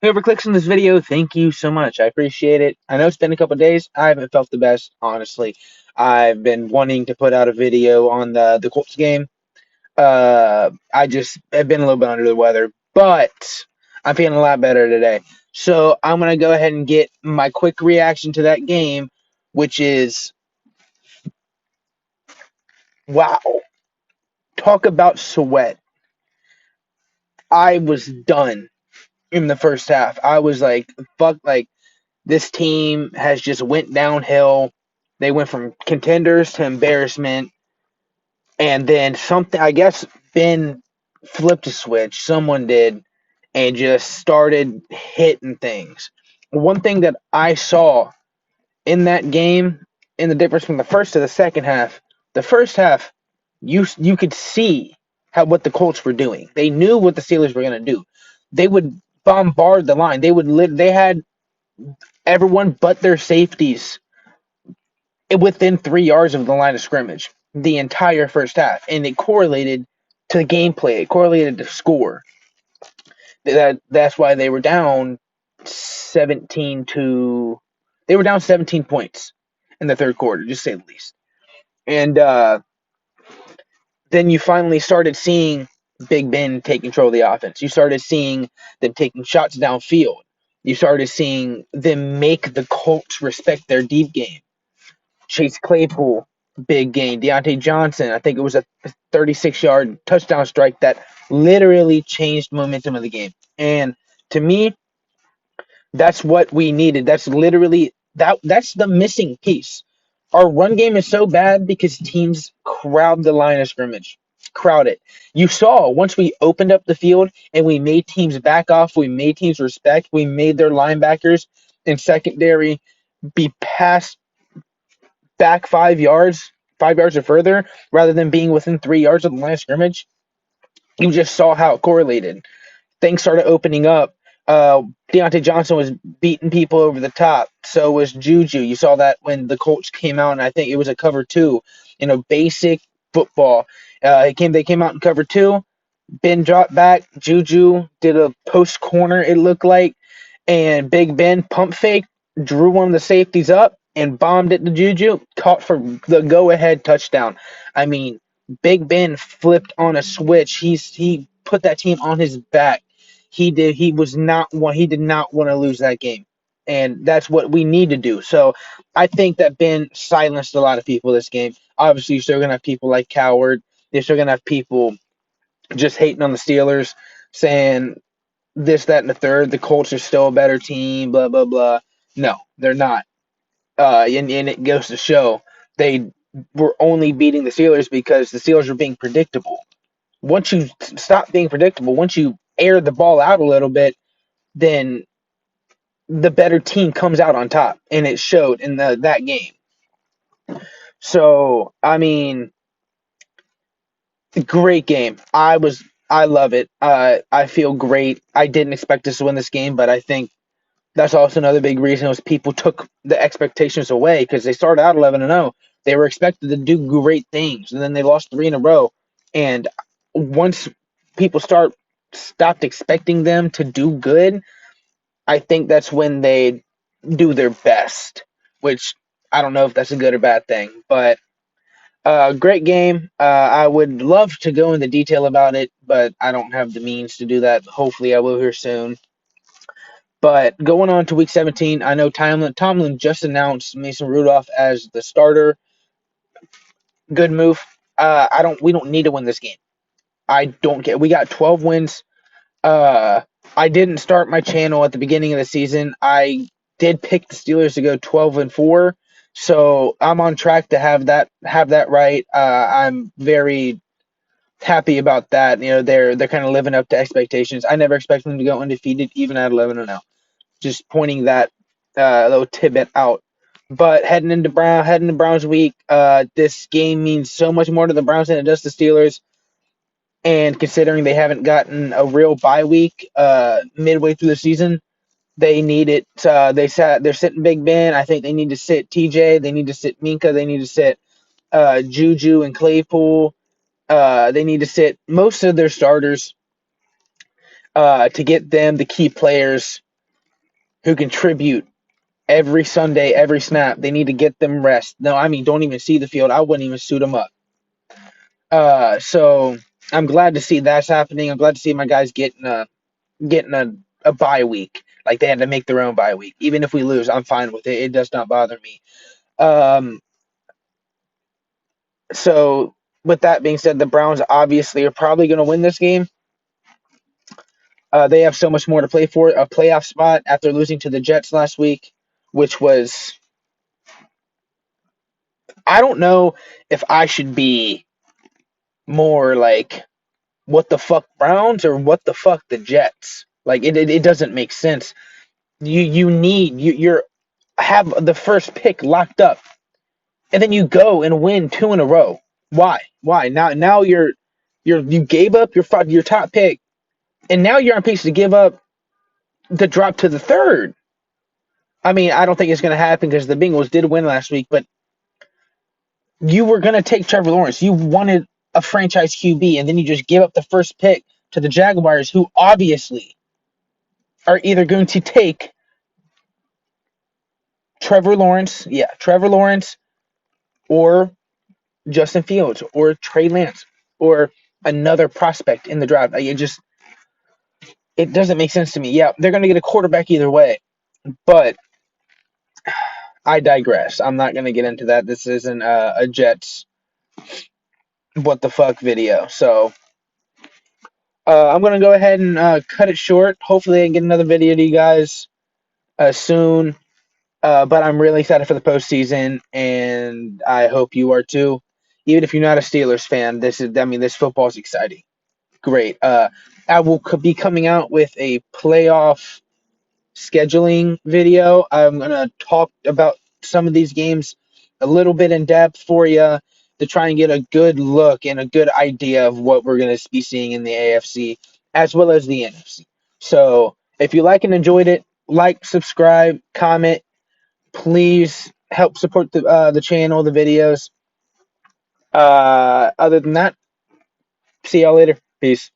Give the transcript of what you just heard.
Whoever clicks on this video, thank you so much. I appreciate it. I know it's been a couple days. I haven't felt the best, honestly. I've been wanting to put out a video on the Colts game. I just have been a little bit under the weather, but I'm feeling a lot better today. So I'm gonna go ahead and get my quick reaction to that game, which is wow. Talk about sweat. I was done in the first half. I was like, fuck, like this team has just went downhill. They went from contenders to embarrassment, and then something. I guess Ben flipped a switch. Someone did, and just started hitting things. One thing that I saw in that game, in the difference from the first to the second half, the first half, you could see what the Colts were doing. They knew what the Steelers were going to do. They would bombard the line. They had everyone but their safeties within 3 yards of the line of scrimmage the entire first half, and it correlated to the gameplay. It correlated to score. That's why they were down 17 to. They were down 17 points in the third quarter, just to say the least. And then you finally started seeing Big Ben take control of the offense. You started seeing them taking shots downfield. You started seeing them make the Colts respect their deep game. Chase Claypool, big game. Deontay Johnson, I think it was a 36-yard touchdown strike that literally changed momentum of the game. And to me, that's what we needed. That's literally that's the missing piece. Our run game is so bad because teams crowd the line of scrimmage. Crowd it. You saw once we opened up the field and we made teams back off, we made teams respect, we made their linebackers and secondary be passed back 5 yards, 5 yards or further, rather than being within 3 yards of the line of scrimmage. You just saw how it correlated. Things started opening up. Deontay Johnson was beating people over the top. So was Juju. You saw that when the Colts came out, and I think it was a cover two. Basic football. They came out in cover two. Ben dropped back. Juju did a post corner, it looked like, and Big Ben pump fake, drew one of the safeties up, and bombed it to Juju, caught for the go-ahead touchdown. I mean, Big Ben flipped on a switch. He put that team on his back. He did. He was not one. He did not want to lose that game, and that's what we need to do. So I think that Ben silenced a lot of people this game. Obviously, you're still gonna have people like Coward. You're still gonna have people just hating on the Steelers, saying this, that, and the third. The Colts are still a better team. Blah blah blah. No, they're not. And it goes to show they were only beating the Steelers because the Steelers were being predictable. Once you stop being predictable, once you air the ball out a little bit, then the better team comes out on top, and it showed in that game. So, I mean, great game. I love it. I feel great. I didn't expect us to win this game, but I think that's also another big reason was people took the expectations away because they started out 11-0. They were expected to do great things, and then they lost three in a row. And once people stopped expecting them to do good, I think that's when they do their best, which I don't know if that's a good or bad thing, but great game. I would love to go into detail about it, but I don't have the means to do that. Hopefully, I will here soon. But going on to week 17, I know Tomlin just announced Mason Rudolph as the starter. Good move. We don't need to win this game. I don't care. We got 12 wins. I didn't start my channel at the beginning of the season. I did pick the Steelers to go 12-4, so I'm on track to have that right. I'm very happy about that. They're kind of living up to expectations. I never expected them to go undefeated, even at 11-0. Just pointing that little tidbit out. But heading into Browns week, this game means so much more to the Browns than it does the Steelers. And considering they haven't gotten a real bye week midway through the season, they need it. They're sitting Big Ben. I think they need to sit TJ. They need to sit Minka. They need to sit Juju and Claypool. They need to sit most of their starters. to get them the key players who contribute every Sunday, every snap. They need to get them rest. No, I mean, don't even see the field. I wouldn't even suit them up. So I'm glad to see that's happening. I'm glad to see my guys getting a bye week. Like they had to make their own bye week. Even if we lose, I'm fine with it. It does not bother me. Um, so with that being said, the Browns obviously are probably going to win this game. They have so much more to play for. A playoff spot after losing to the Jets last week, which was, I don't know if I should be more like, what the fuck Browns or what the fuck the Jets. Like it doesn't make sense. You're have the first pick locked up, and then you go and win two in a row. Why? Why? Now you gave up your top pick, and now you're on pace to give up the drop to the third. I mean, I don't think it's going to happen because the Bengals did win last week, but you were going to take Trevor Lawrence. You wanted a franchise QB, and then you just give up the first pick to the Jaguars, who obviously are either going to take Trevor Lawrence, or Justin Fields, or Trey Lance, or another prospect in the draft. It doesn't make sense to me. Yeah, they're going to get a quarterback either way, but I digress. I'm not going to get into that. This isn't a Jets what the fuck video. So I'm going to go ahead and cut it short. Hopefully I can get another video to you guys soon. But I'm really excited for the postseason, and I hope you are too. Even if you're not a Steelers fan, this football is exciting. Great. I will be coming out with a playoff scheduling video. I'm gonna talk about some of these games a little bit in depth for you to try and get a good look and a good idea of what we're gonna be seeing in the AFC as well as the NFC. So if you like and enjoyed it, like, subscribe, comment. Please help support the channel, the videos. Other than that, see y'all later. Peace.